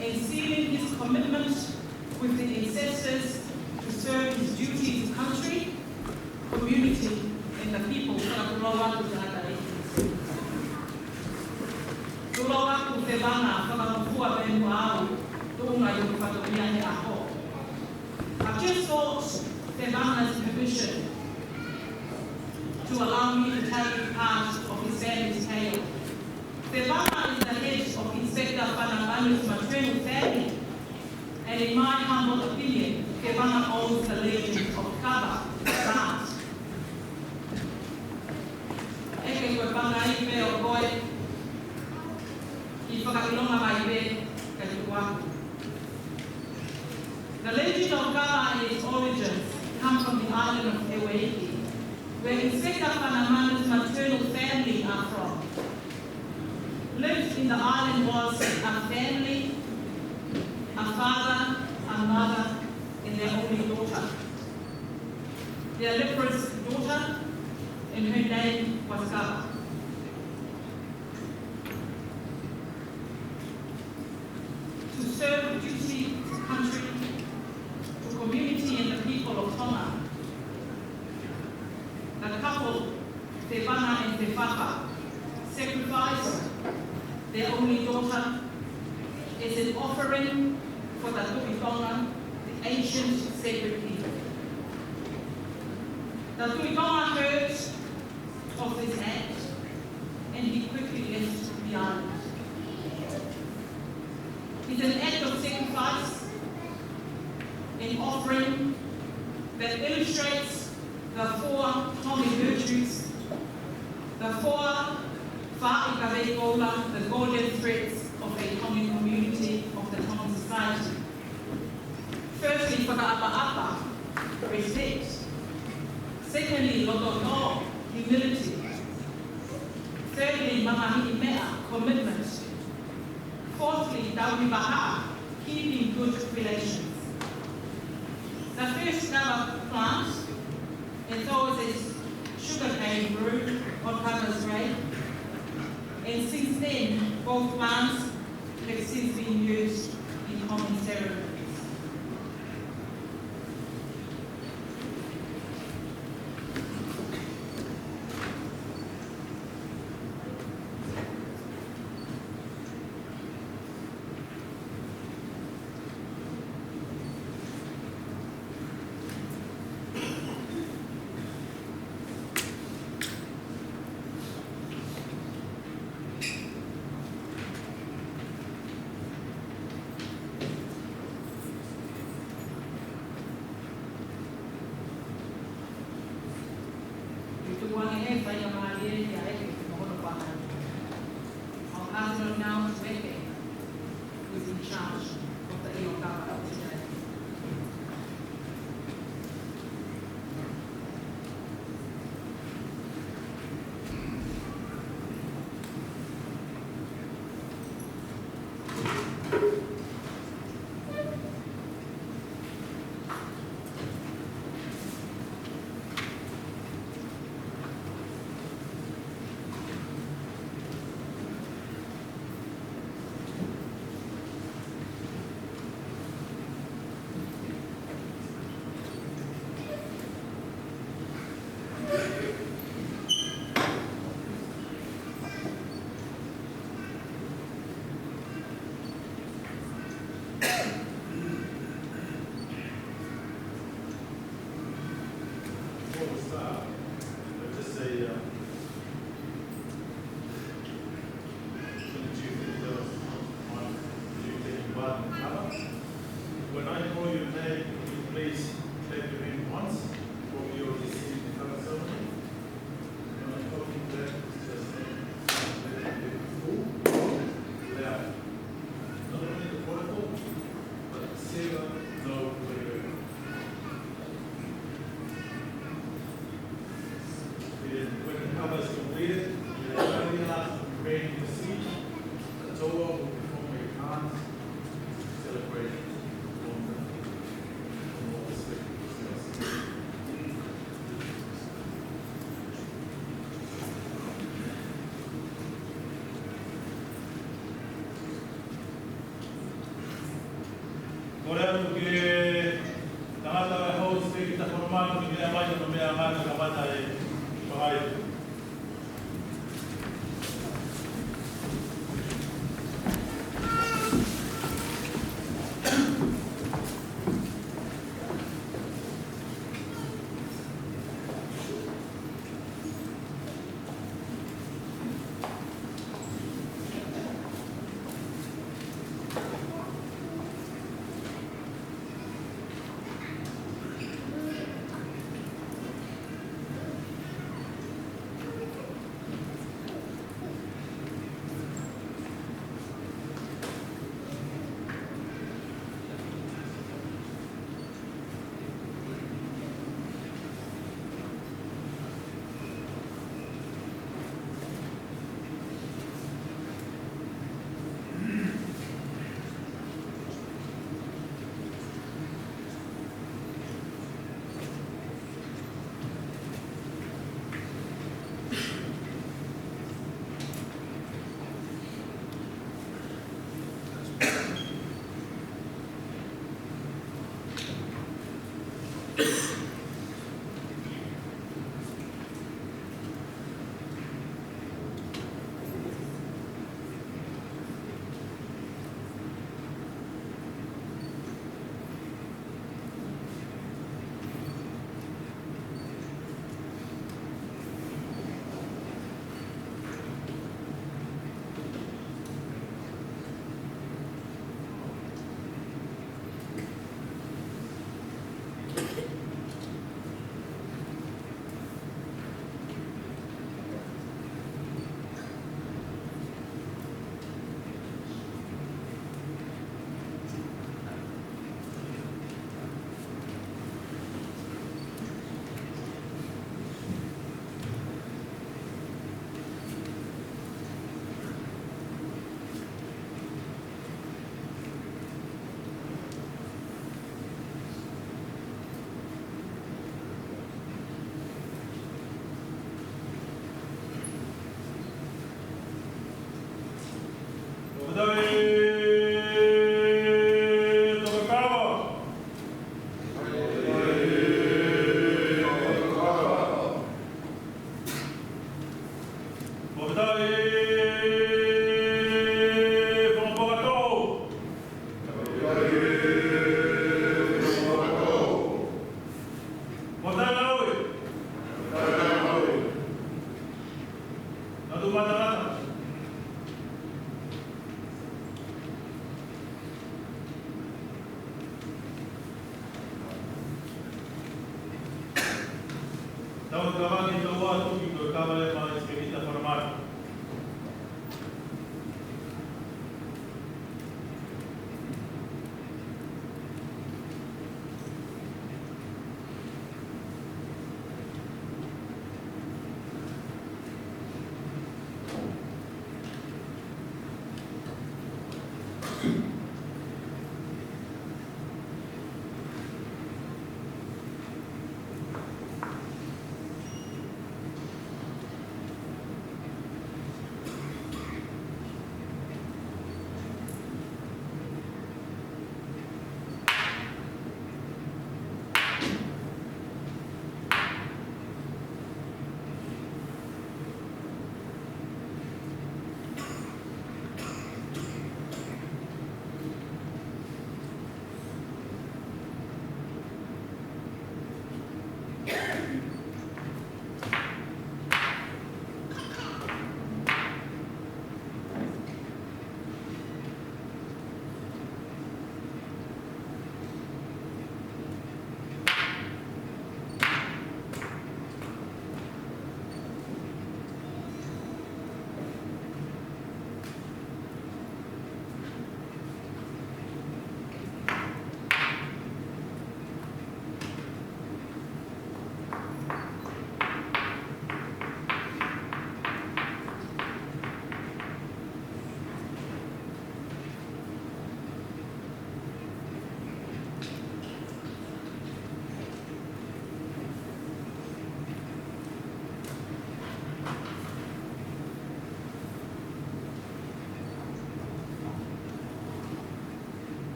in sealing his commitment with the ancestors to serve his duty to country, community, and the people. Tulawa te vana whakamukua me muau tōnga i whakatomia he aho. I've just sought te vana's permission to allow me to take part of his family's tale. Te vana is the head of Inspector Whanamanu's maternal family, and in my humble opinion, te vana owns the legend of Kaba, Grant. Eke koe panga I me o koe, the legend of Kaba and its origins come from the island of Hawaii, where Inspector Whanamanu's maternal family are from. Lived in the island was a family, a father, a mother, and their only daughter. Their leprous daughter, and her name was Kaba. To serve duty to country, to community and the people of Tonga. The couple, Te Vana and Te Whaka, sacrificed their only daughter as an offering for the Tuitonga, the ancient sacred people. The Tuitonga heard of this act, and he quickly left the island. It's an act of sacrifice, an offering that illustrates the four Tomi virtues, the four Whaikarekola, the golden threads of a Tomi community, of the Tomi society. Firstly, whakaapa-apa, respect. Secondly, lotono, humility. Thirdly, mamahi mea, commitment. Fourthly, Dawibaha, keeping good relations. The first Kaba plant, and so is sugarcane grew on Kaba's grave. And since then, both plants have since been used in common ceremonies. I'll pass it on now to Weke, who's in charge of the Eokapa today. Korea tuki tangata wa host kita formal tuki ambayo tumeamana kamata bahari. Dapat kawan kita buat tu kita kawan yang mana kita formal.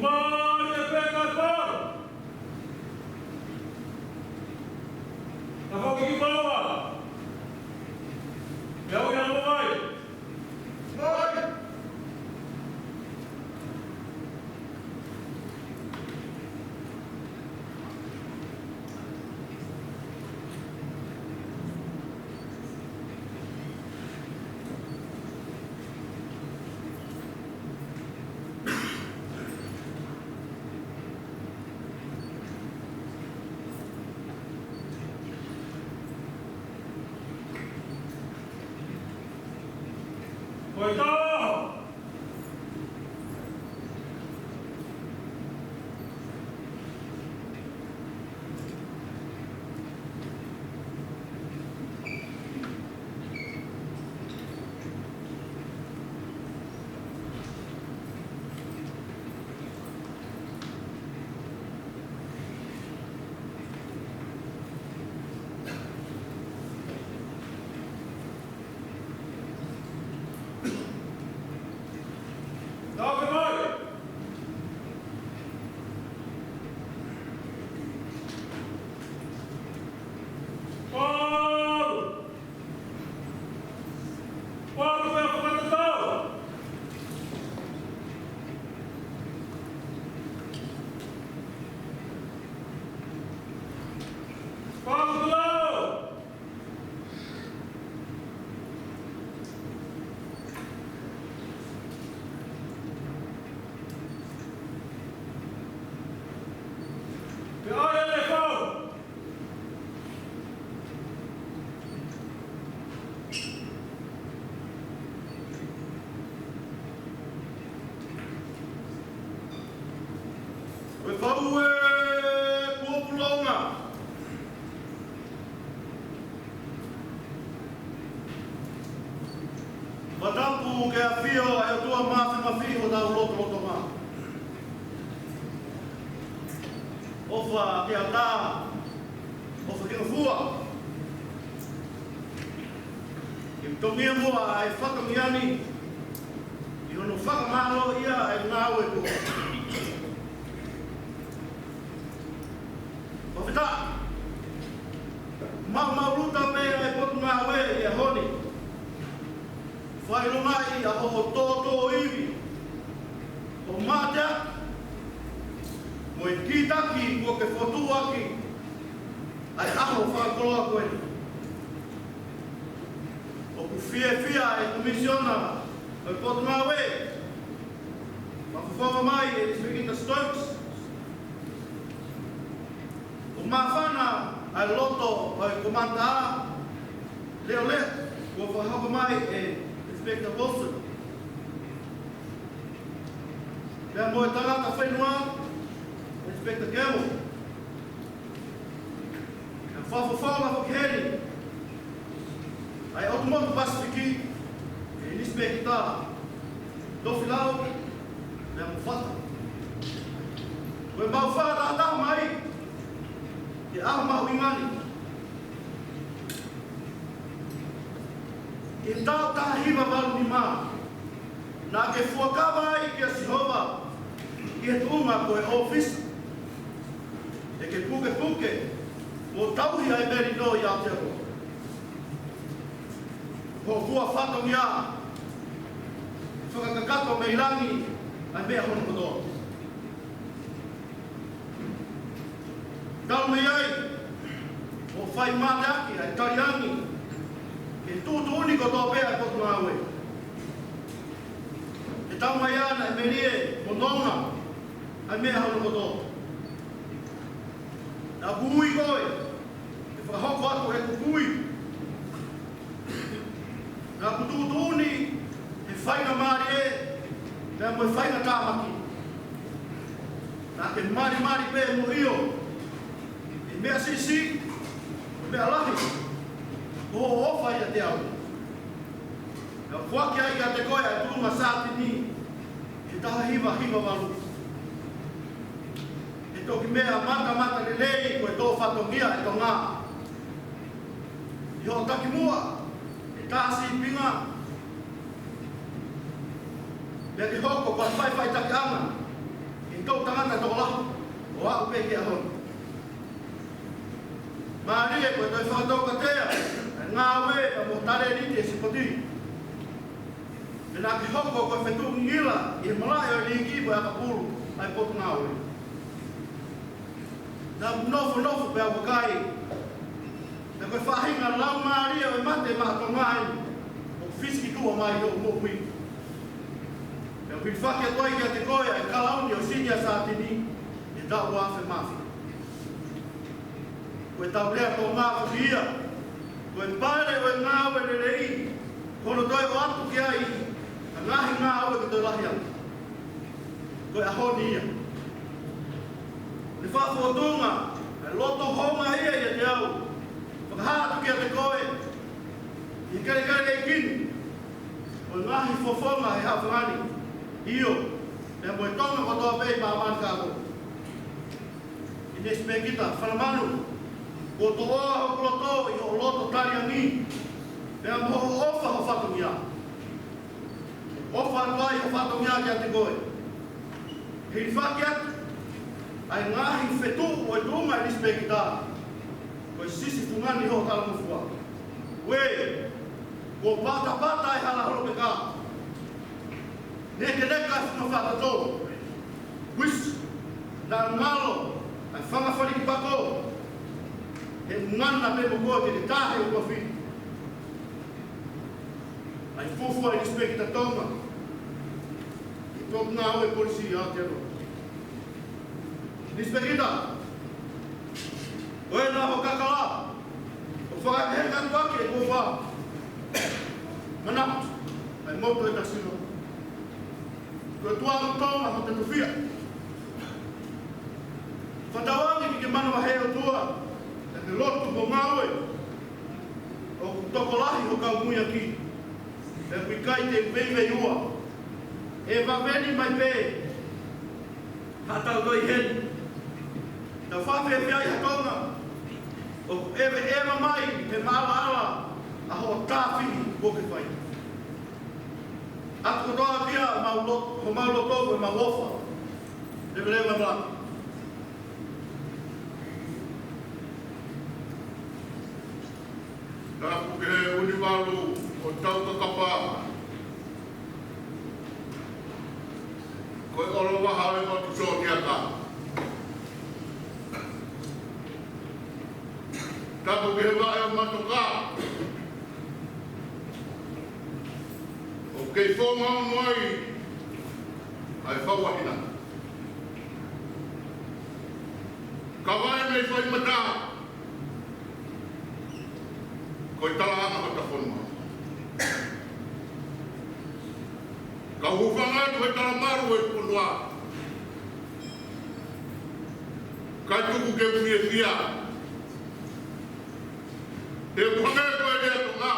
Kumari e pēngai pāu. Ka whaki ki pāua. Kia ui amo mai. Mai. Koe tō! Dove vai? Paulo! Paulo vai para o tal! Paulo do lado! We whau e kuopulonga. Watapu ke a whio e o tua mawhi o tau loto mā. Ofa ke a tā, ofa ke a fua. Ke mtongia mua ai whakamiani, i hono whakamalo ia ai ngāu e kua. Whawhita, mau mea e potu ngā we i a honi. Whairunga i a ho tōtō iwi. O mātea, mo i kitaki kua ke whotu aki, ai aho whakoloa koe. O ku fia e komisiona e potu ngā we. Mawhawha mai e Inspector Stokes. Mawhana ai loto ai komanda a leo kua whahapa mai e Inspector Wilson. Pea mo e tangata whenua Inspector Gamble. E whawhawhala hoki heri ai Automotive Pasifiki e Inspector Dofilau pea mo whata. Koe mau whata ataha mai e aho mahu imani. E tau tahiwa walu ni mā. Nā ke fuakawa ai ki a Sihova i he tuunga koe office. E ke puke mo tauhi ai meri no i Aotearoa. Ko fua whato ngia. Whakakakato me irangi ai mea hono kotoa. Tau mei ai, o whai mate aki, ai tariangi, ke tūtu uniko tō pēa e potu ngā ue. E tau mai ana, e merie, mo nonga, ai mea hono koto. Nā buhui koe, e whahoko atu he kukui. Nā kutūtu uni, e whainga maari e, pēa mo e whainga tāmaki. Nā ke mari pēa mo io, mea sisi, mea lahi, o ofa ia te au. Nā whaki ai ka te koe ai tūma sāti ni, e taha hiwa walu. E toki mea mata lelei, koe tō whatongia e tō ngā. I ho taki mua, e tāsi pinga. Mea ki hoko, kua whai taki ana, e tō ko te whakatau ka tea. Ngā we a mo tare ni te sipoti. E nā ki hoko koe whetu ngila i he malai o li ki koe a kapuru ai potu ngā we. Nā nofo pe a wakai. Nā koe whahinga lau māria o mate maha tongai. O fiski tua mai o mo hui. E hui whake a toi ki a te koe e kalauni o sinia sa tini. E tau wafe mafi. Koe tau lea tō ngā whia. Koe pare o ngā wele rei. Kono toi o atu ki ai. A ngahi ngā aue ki toi lahi atu. Koe ahoni ia. Ni whaafotunga. E loto honga ia i te au. Whakahatu ki a te koe. I kare e kini. O ngahi fofonga he hawhangani. Io. E moe tonga kotoa pei pāman kāko. I nespe kita. Whanamanu. Ko to oa ho kloto i o loto tariangi. Pea moho ofa ho whatungia. Ofa anuai ho whatungia ki a te koe. Hei whaki atu. Ai ngahi whetu o e tunga i nispe kita. Koe sisi tungani ho tala mufua. We, ko pata e hala holo pe kā. Neke neka e whunga whakatou. Wis, na ngalo, ai whanga whaniki pako. He ngana me mo koe te tahe o kua whiti. Ai fufua i nispe ki ta tonga. I tōku ngā oe polisi a te aro. Nispe ki ta. Oe nā ho kakala. O whakakehenga tuake e kua wā. Manatu. Ai moto e tasino. Kua tuaru tonga ho te tuwhia. Whatawangi ki ke manawa heo tua. Te lotu mo ngawe o tokolahi ho kau mui aki e pikai te veive ua e waweni mai pe hatau doi hen ta whawhe whiai hatonga o ewa mai te maala ala a ho tāwhihi poke whai atu kotoa kia ho maulotoku e mauofa te lewa mlaka. Nāku ke he uniwalu o tau kakapa. Koe olo waha e matu so tiaka. Tāku ke he wae o matu kā. O kei whonga unuai ai whawahina. Ka wae mei whai mata. Koe talaanga ko ta whonua. Ka hufanga koe talamaru e punua. Ka tuku ke unie fia. Te puhange koe lea tonga.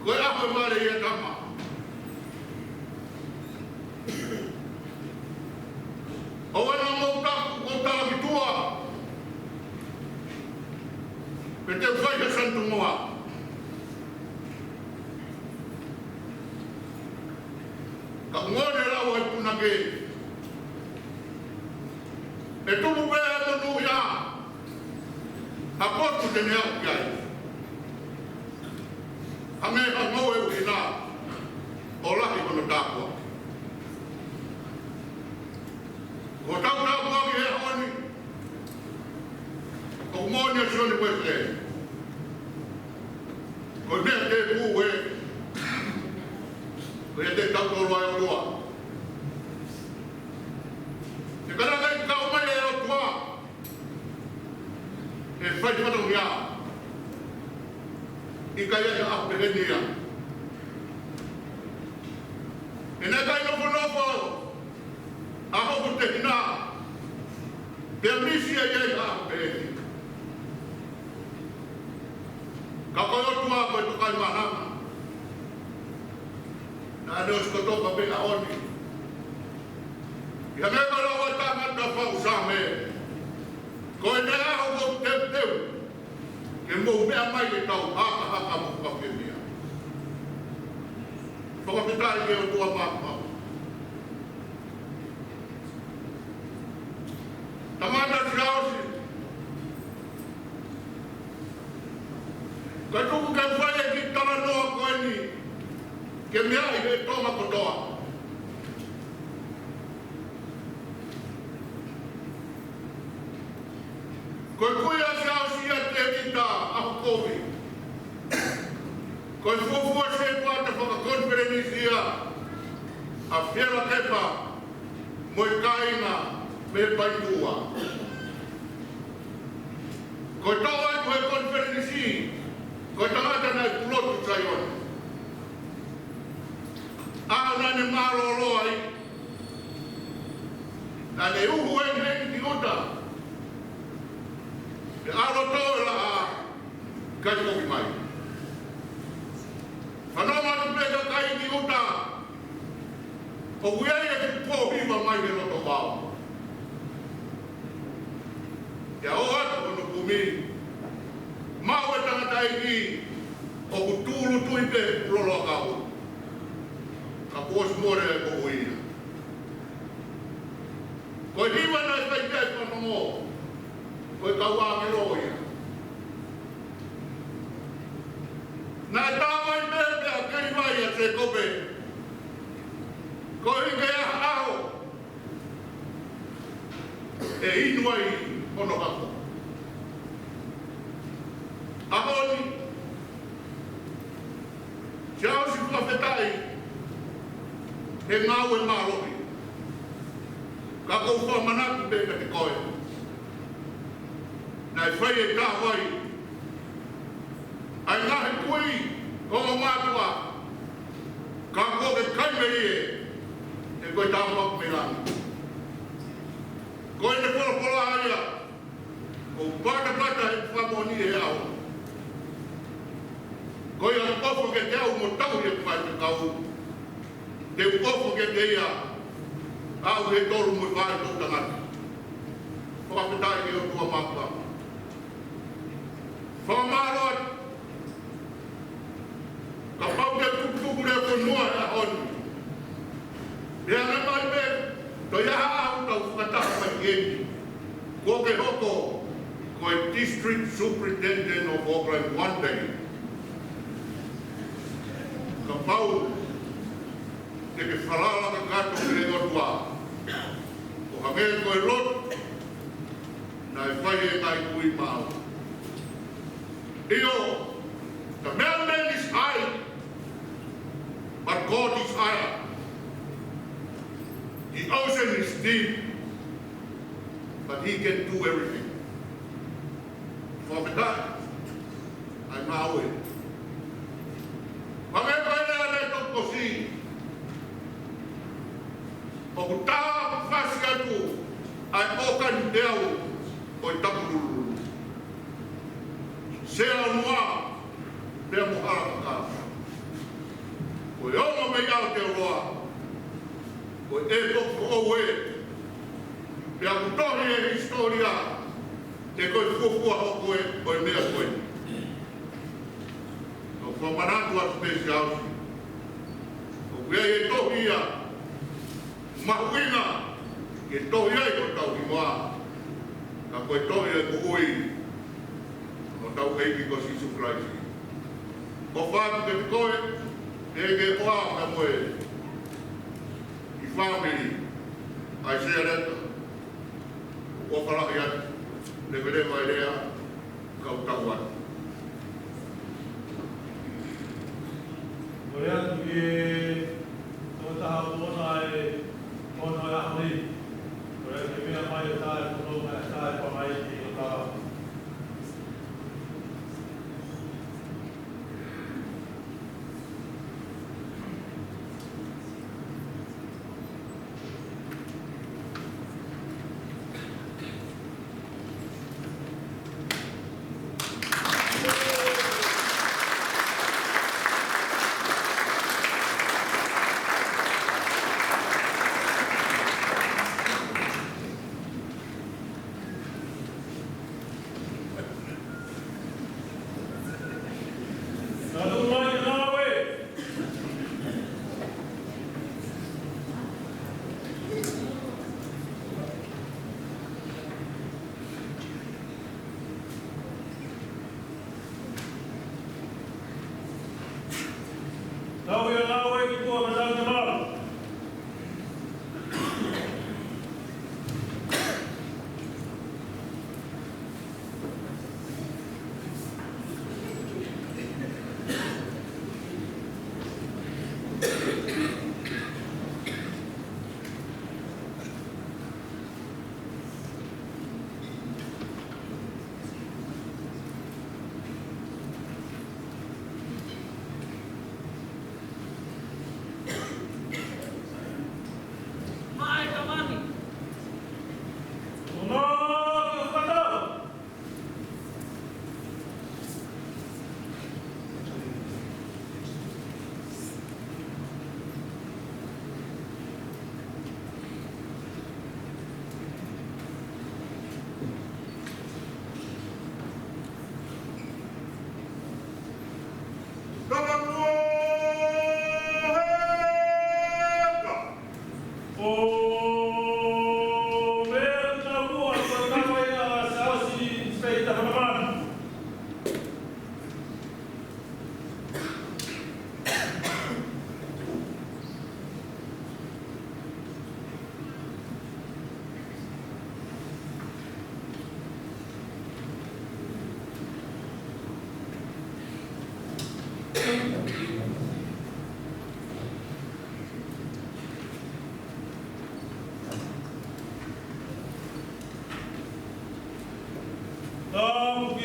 Koe aho e mare ia tama. Owana mautaku ko talakitua. Pete whai he santu moa. Ka ngone rau e puna ke. E tumu bea manu ia. Ha potu te nea ukiai. Ha me ha mau e uina. O laki kono tāpua. Ko tau tāpua ki he honi. Ko ngone sioni wefle. Ko mea te pūwe. Ko e te tautoro ai o lua. Te karanga i ka umai e o tua. E whai te matau nia. I ka ia ka apu te nia. E nai kai nofo nofo. A hoku te hina. Te amisia i ai ka apu te nia. Ka koe o tua koe tukai manama. Na ane o skotoka pena oni. Ia me mara o tangata whau same. Koe te aho ko teu. Ke mou mea mai le tau haka mo whakemia. Whakapitai ke o tua māpau. Tamata tirausi. Kai tuku ke whae ki tala noa koe ni, ke mea i he toma kotoa. Koe kuia se au sia te kita ahu kovi. Koe fuafua se kua te whakakonferenisia a whiera kepa mo i kaina me paitua. Koe tau ai koe konferenisi, koe tangata nai pulotu sai ona. Aha nane maro loa i. Nane uhu en ki uta. Te aro tau la a kai koki mai. Whanoma tu peka kai ki uta. O kuiai e ki pōhiwa mai he roto wao. Ia o atu ono kumi. Mau e tangata i ki o kutulu tuipe rolo a kau. Ka pōs more e koko ina. Koe hiwa nai kai kai whanongo. Koe kau a me roa ia. Nā tāwai mea a kei mai a te kope. Ko inge a aho. E inuai ono hako. Ahoni. Se au si whawhetai. He ngau e mārohi. Ka kou whamanatu pēka te koe. Nai whai e tāwai. Ai ngahe kui o mātua. Ka koke kaimeri e. E koe tāwak me rani. Koe ne pola aia. Ko pata e whamoni e au. Koe a kofo ke te au mo tau e kwai te kau. Te kofo ke te ia. Au he toru mo whae tō tangata. Whakapetai e o tua makua. Whamaroat. Ka pau te tukutuku reo konua e a honi. Rea me mai me, to iaha au tau whakataka mai eni. Ko ke hoko, ko e District Superintendent of Auckland one day. Ka pau, te ke whalala ka kato ki re ngotua. Ko hange ko e lot, na e whai e kai kui mau. Io, the mailman is high, but God is higher. The ocean is deep, but he can do everything. For the time, I'm away. Pagkakaya na itong kosi, pagkutang fasyado ay okan dew o itapululu. Siya mua, siya muharap ka. O yung may te roa, o e toko owe, pia kutohi e historia, te koe fufua hoko e o e mea koe. O whamanatu a special, o wea e tohi a, mahuina, e tohi ai o tau ki moa, ka koe tohi e kuhui, o tau eiki ko Sisu Christ. O whātu te koe, te ke oa ka moe, family, I share that. O whalahi atu, le vere mai rea, kau tau atu. Koe atu ki tō taha tōna e kono e ahori. Koe atu ki mea mai o tāe kono e tāe whamai ki o taha.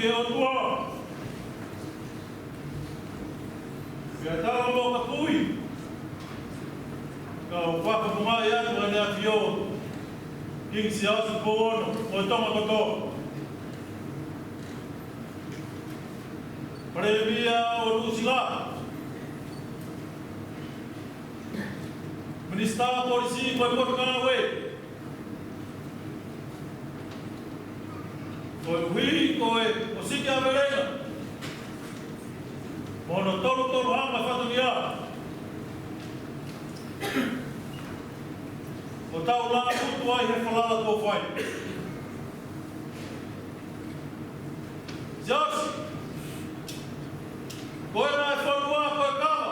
ke o tua. Pia tala mo ka kui. Ka waka punga ia tua ne afio. King siasa pono o tonga koto. Previa o Lucila. Minister polisi ko ko kana we. Ko hui ko o sika verena. Mono tolo hanga fatunia. O tau la putu ai he falala ko fai. Josh. Koe nai whanua koe kama.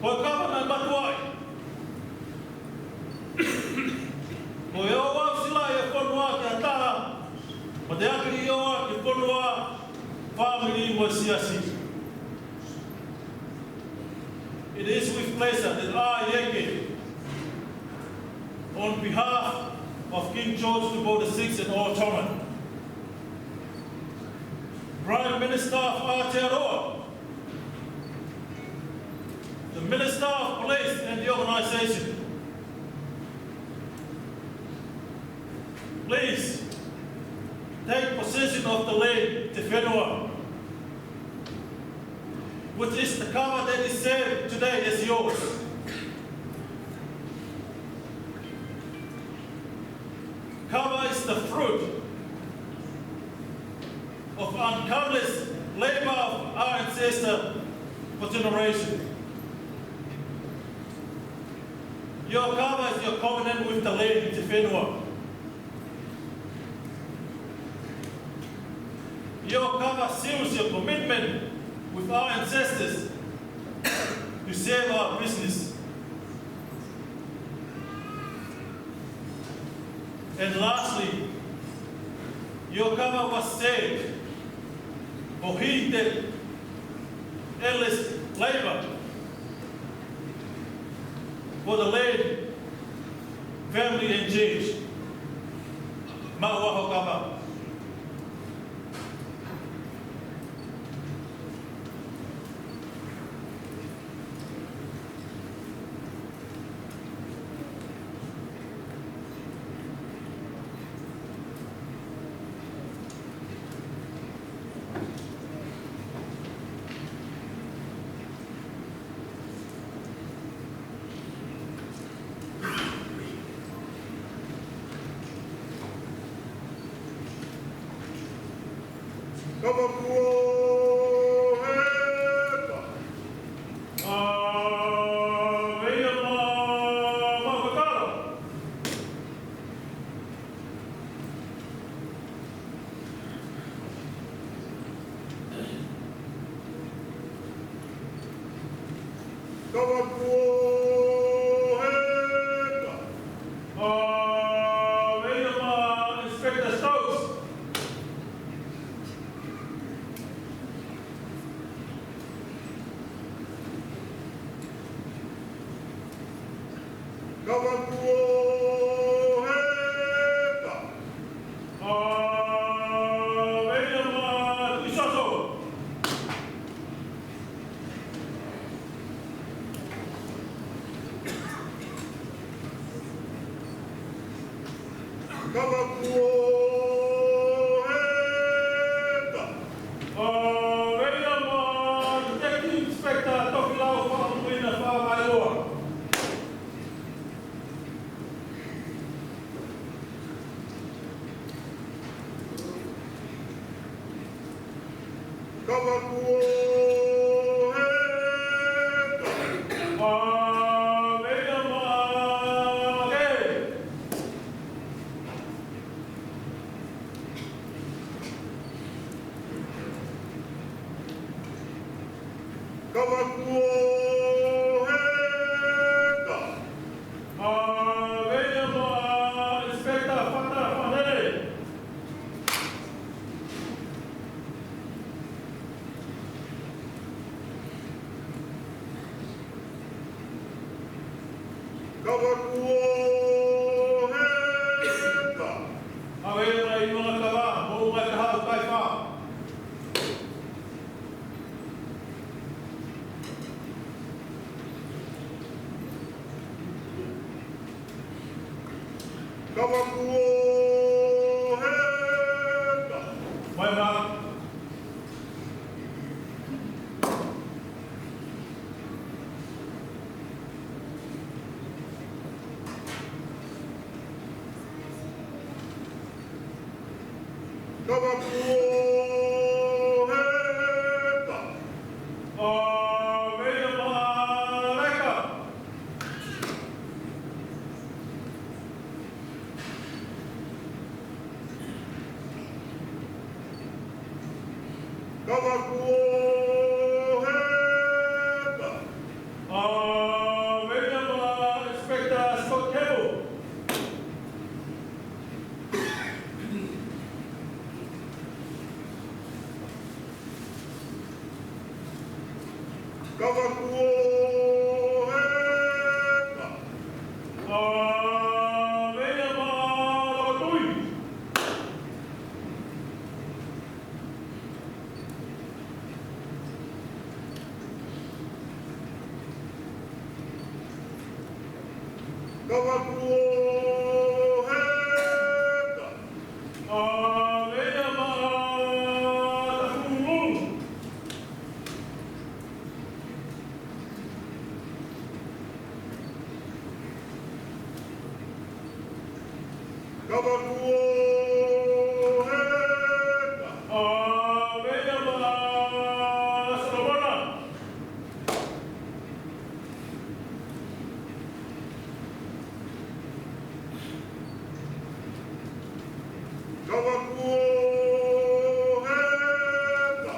Koe kama nai matuai. Koe o wau sila e whanua ke ataha. Ma te akiri i oa ke whanua whamiri mo siasi. It is with pleasure that I, Yeke, on behalf of King George VI and Ottoman, Prime Minister of Aotearoa, the Minister of Police and the organisation, please take possession of the land Te Whenua, which is the cover that is said today is yours. Cover is the fruit of uncountless labor of our ancestor for generations. Your cover is your covenant with the land Te Whenua. Your cover seals your commitment with our ancestors to save our business. And lastly, your cover was saved for heated, endless labor for the land, family and change. Ma'uaho kama. Inspector Stokes. Detective Inspector Tokilau Whakamuina Whakamaioa. Inspector Fata Whanere. Kawakuo Kawakuoheka. Mwema. Kawakuoheka. Meia Mareka. Kawakuoheka. Meia Inspector Scott Campbell. Kawakuoheka. Meia Malakatui. Kawakuoheka. Meia Matakulu. Kawakuoheka. Meia Masalabana. Kawakuoheka.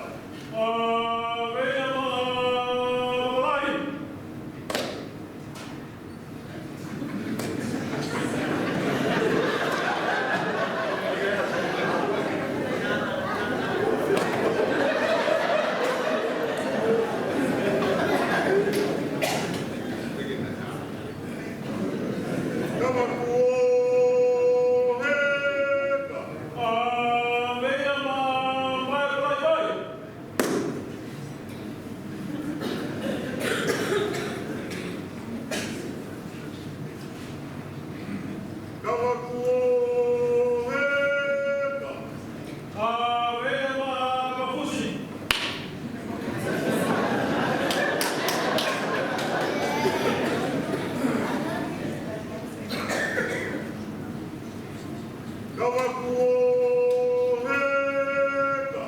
Meia Malai. Kawakuoheka. Meia Malai. Kawakuoheka. Meia Makafushi. Kawakuoheka.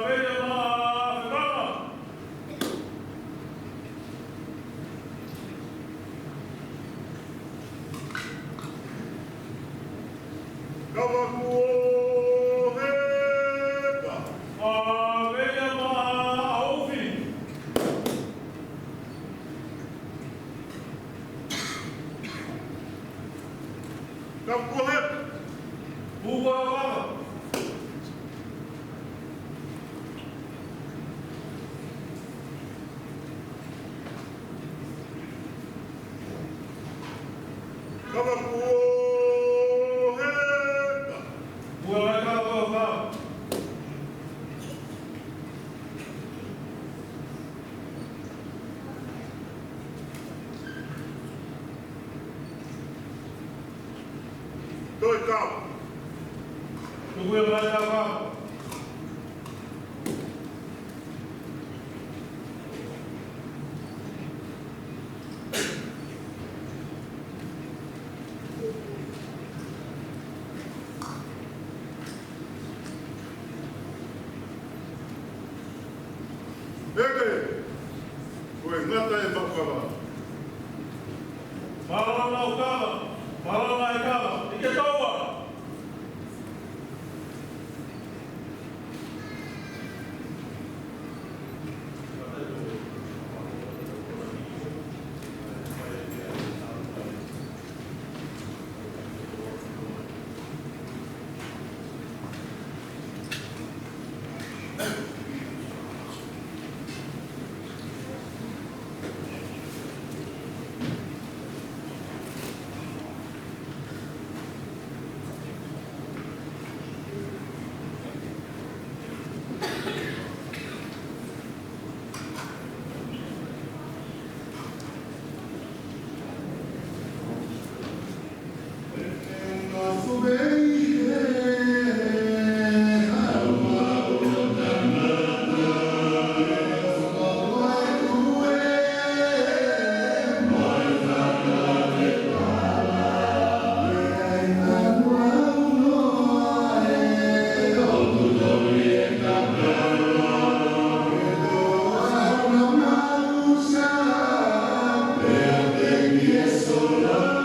Meia Mafekama. Kawakuoheka. Meia Maaufi. Kawakuoheka. Bubuawaka. Kawakuoheka. Buawaka. Toi kau. Buawaka. Eke. Koe ngata e makawa. Malama ukama. Malama ikama. Ike taua. Yeah.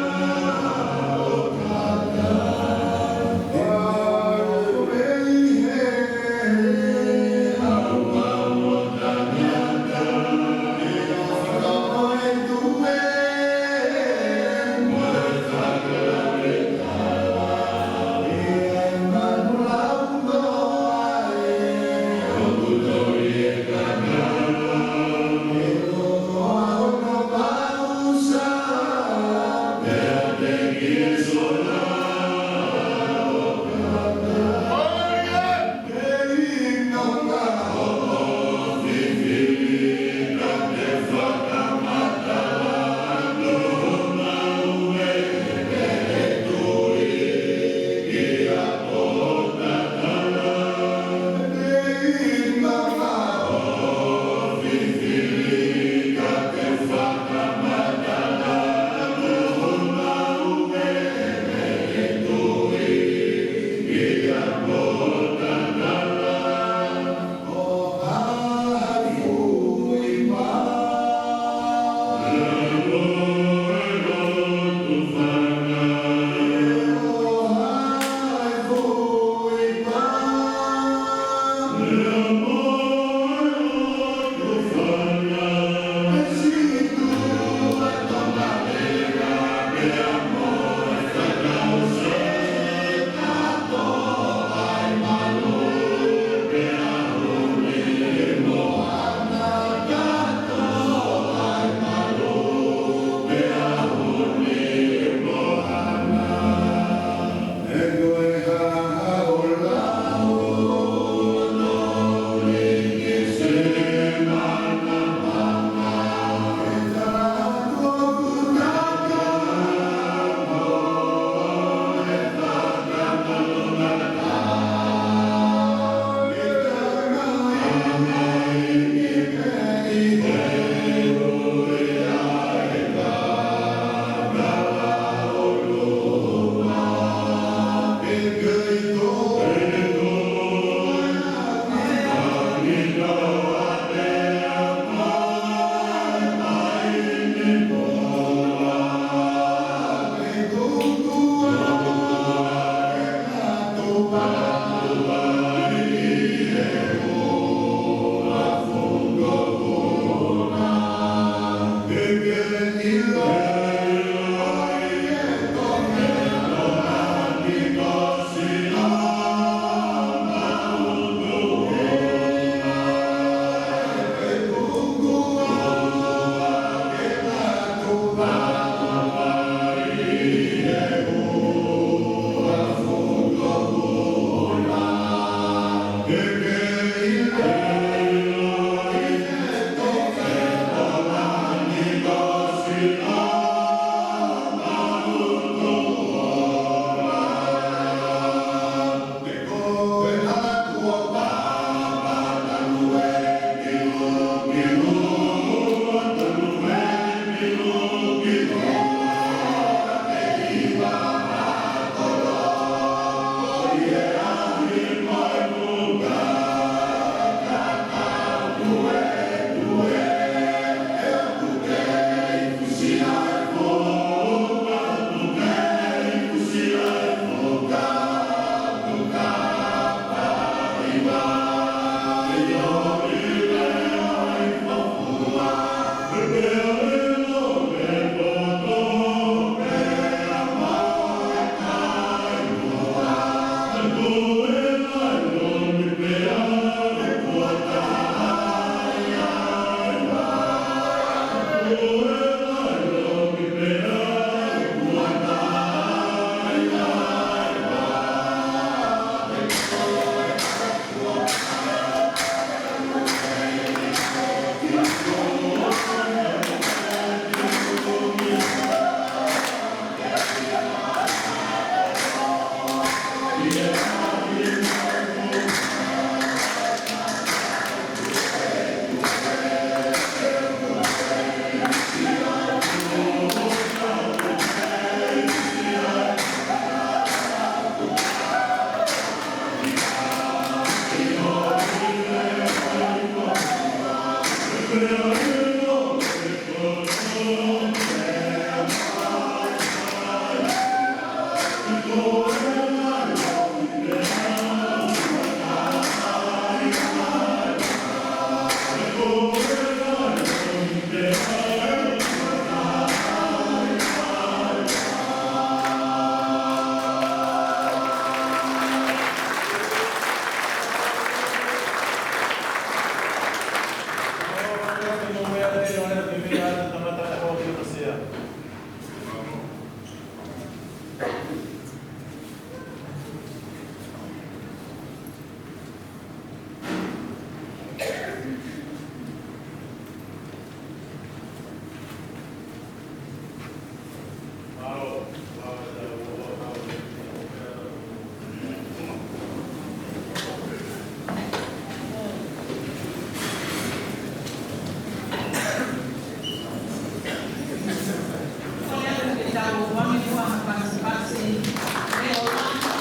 tau wame kua hapasipase e o lana.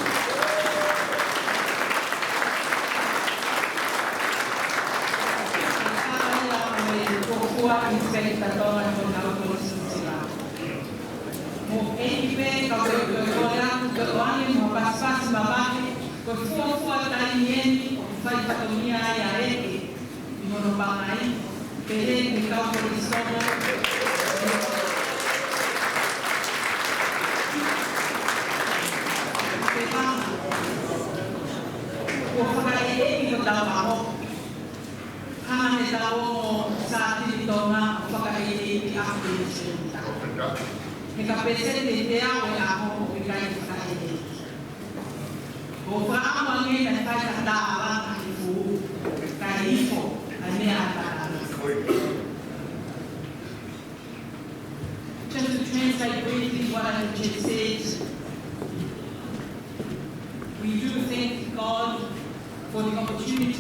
Kua i whai tatoa ko nau korosi sila. Mo eipe ka korea ka oani mo paspas mabake ko fua tai nieni o whai tatonia ai a eke i mono bangai pere ni kau korisono te pama ko whakai eki o tau maho hana he tau sa tiri tonga whakai eki aku i se he ka pesete te ao e aho i kai whakai eki. O whaama nge na whai ka tāwanga i fu, ka ifo a mea tāwanga. Just to translate briefly what I just said, we do thank God for the opportunity